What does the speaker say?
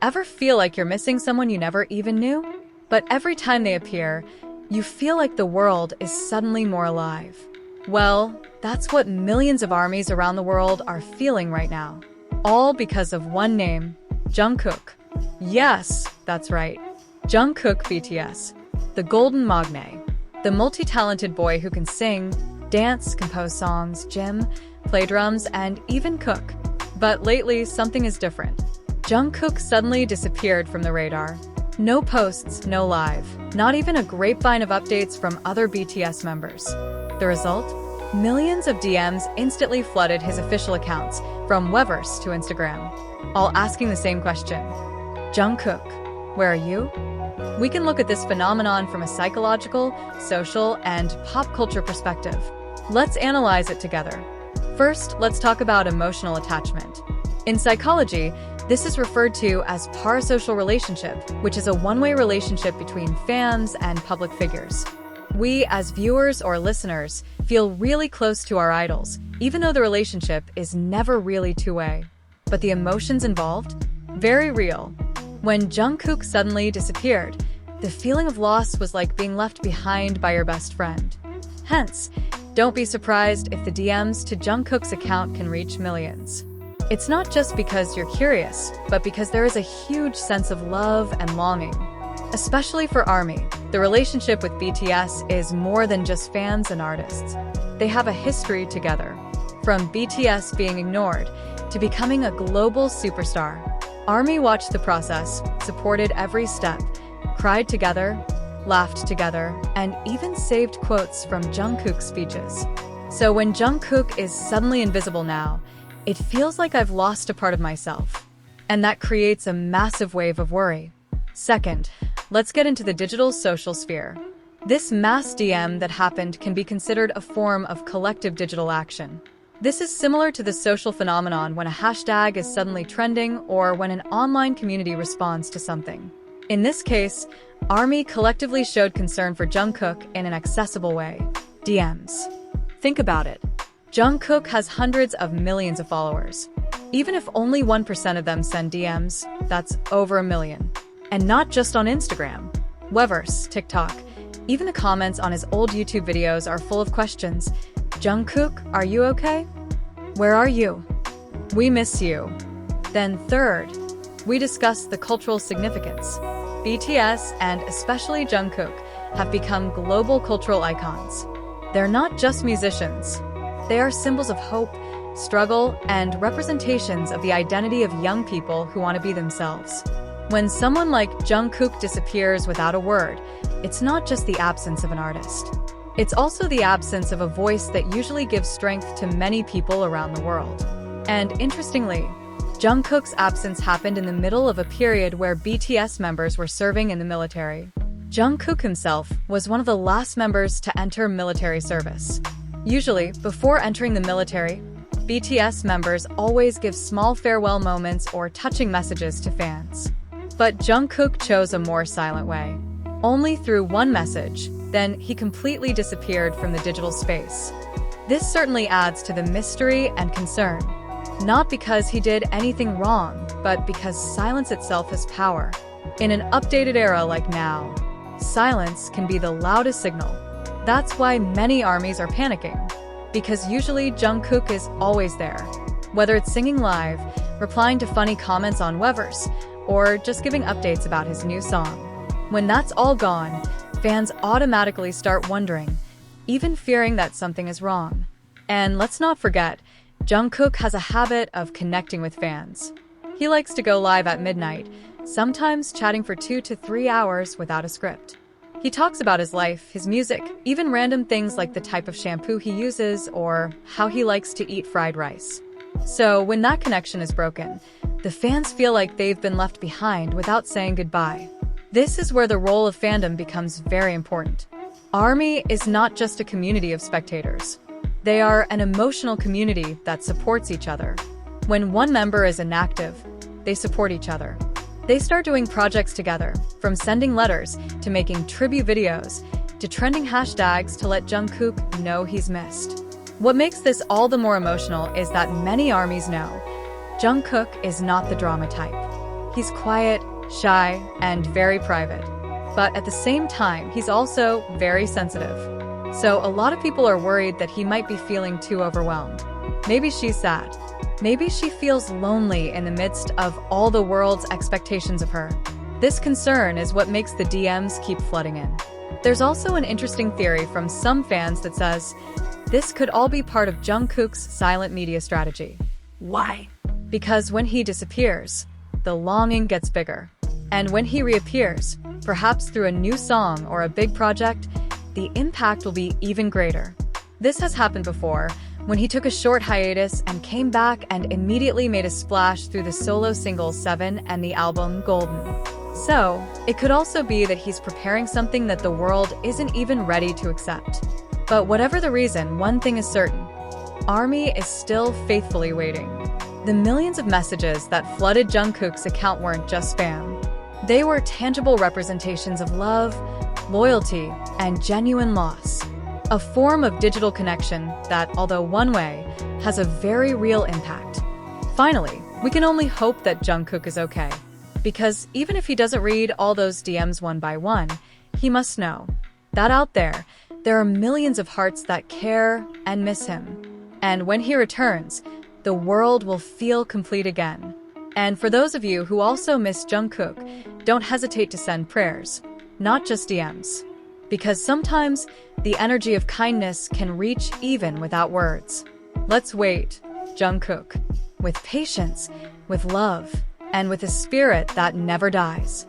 Ever feel like you're missing someone you never even knew? But every time they appear, you feel like the world is suddenly more alive. Well, that's what millions of armies around the world are feeling right now. All because of one name, JUNGKOOK. Yes, that's right. JUNGKOOK BTS, the Golden Magne, the multi-talented boy who can sing, dance, compose songs, gym, play drums, and even cook. But lately, something is different. JUNGKOOK suddenly disappeared from the radar. No posts, no live, not even a grapevine of updates from other BTS members. The result? Millions of DMs instantly flooded his official accounts, from Weverse to Instagram, all asking the same question. JUNGKOOK, where are you? We can look at this phenomenon from a psychological, social, and pop culture perspective. Let's analyze it together. First, let's talk about emotional attachment. In psychology, this is referred to as parasocial relationship, which is a one-way relationship between fans and public figures. We, as viewers or listeners, feel really close to our idols, even though the relationship is never really two-way. But the emotions involved? Very real. When JUNGKOOK suddenly disappeared, the feeling of loss was like being left behind by your best friend. Hence, don't be surprised if the DMs to JUNGKOOK's account can reach millions. It's not just because you're curious, but because there is a huge sense of love and longing. Especially for ARMY, the relationship with BTS is more than just fans and artists. They have a history together. From BTS being ignored to becoming a global superstar, ARMY watched the process, supported every step, cried together, laughed together, and even saved quotes from JUNGKOOK's speeches. So when JUNGKOOK is suddenly invisible now, it feels like I've lost a part of myself. And that creates a massive wave of worry. Second, let's get into the digital social sphere. This mass DM that happened can be considered a form of collective digital action. This is similar to the social phenomenon when a hashtag is suddenly trending or when an online community responds to something. In this case, ARMY collectively showed concern for JUNGKOOK in an accessible way. DMs. Think about it. JUNGKOOK has hundreds of millions of followers. Even if only 1% of them send DMs, that's over 1 million. And not just on Instagram. Weverse, TikTok, even the comments on his old YouTube videos are full of questions. JUNGKOOK, are you okay? Where are you? We miss you. Then third, we discuss the cultural significance. BTS, and especially JUNGKOOK, have become global cultural icons. They're not just musicians. They are symbols of hope, struggle, and representations of the identity of young people who want to be themselves. When someone like JUNGKOOK disappears without a word, it's not just the absence of an artist. It's also the absence of a voice that usually gives strength to many people around the world. And interestingly, JUNGKOOK's absence happened in the middle of a period where BTS members were serving in the military. JUNGKOOK himself was one of the last members to enter military service. Usually, before entering the military, BTS members always give small farewell moments or touching messages to fans. But JUNGKOOK chose a more silent way. Only through one message, then he completely disappeared from the digital space. This certainly adds to the mystery and concern. Not because he did anything wrong, but because silence itself has power. In an updated era like now, silence can be the loudest signal. That's why many armies are panicking. Because usually JUNGKOOK is always there. Whether it's singing live, replying to funny comments on Weverse, or just giving updates about his new song. When that's all gone, fans automatically start wondering, even fearing that something is wrong. And let's not forget, JUNGKOOK has a habit of connecting with fans. He likes to go live at midnight, sometimes chatting for 2 to 3 hours without a script. He talks about his life, his music, even random things like the type of shampoo he uses or how he likes to eat fried rice. So when that connection is broken, the fans feel like they've been left behind without saying goodbye. This is where the role of fandom becomes very important. ARMY is not just a community of spectators. They are an emotional community that supports each other. When one member is inactive, they support each other. They start doing projects together, from sending letters to making tribute videos to trending hashtags to let JUNGKOOK know he's missed. What makes this all the more emotional is that many armies know JUNGKOOK is not the drama type. He's quiet, shy, and very private. But at the same time, he's also very sensitive. So a lot of people are worried that he might be feeling too overwhelmed. Maybe she's sad. Maybe she feels lonely in the midst of all the world's expectations of her. This concern is what makes the DMs keep flooding in. There's also an interesting theory from some fans that says this could all be part of Jungkook's silent media strategy. Why? Because when he disappears, the longing gets bigger. And when he reappears, perhaps through a new song or a big project, the impact will be even greater. This has happened before, when he took a short hiatus and came back and immediately made a splash through the solo single 7 and the album Golden. So, it could also be that he's preparing something that the world isn't even ready to accept. But whatever the reason, one thing is certain. ARMY is still faithfully waiting. The millions of messages that flooded Jungkook's account weren't just spam. They were tangible representations of love, loyalty, and genuine loss. A form of digital connection that, although one way, has a very real impact. Finally, we can only hope that Jungkook is okay. Because even if he doesn't read all those DMs one by one, he must know that out there are millions of hearts that care and miss him. And when he returns, the world will feel complete again. And for those of you who also miss Jungkook, don't hesitate to send prayers, not just DMs. Because sometimes the energy of kindness can reach even without words. Let's wait, Jungkook, with patience, with love, and with a spirit that never dies.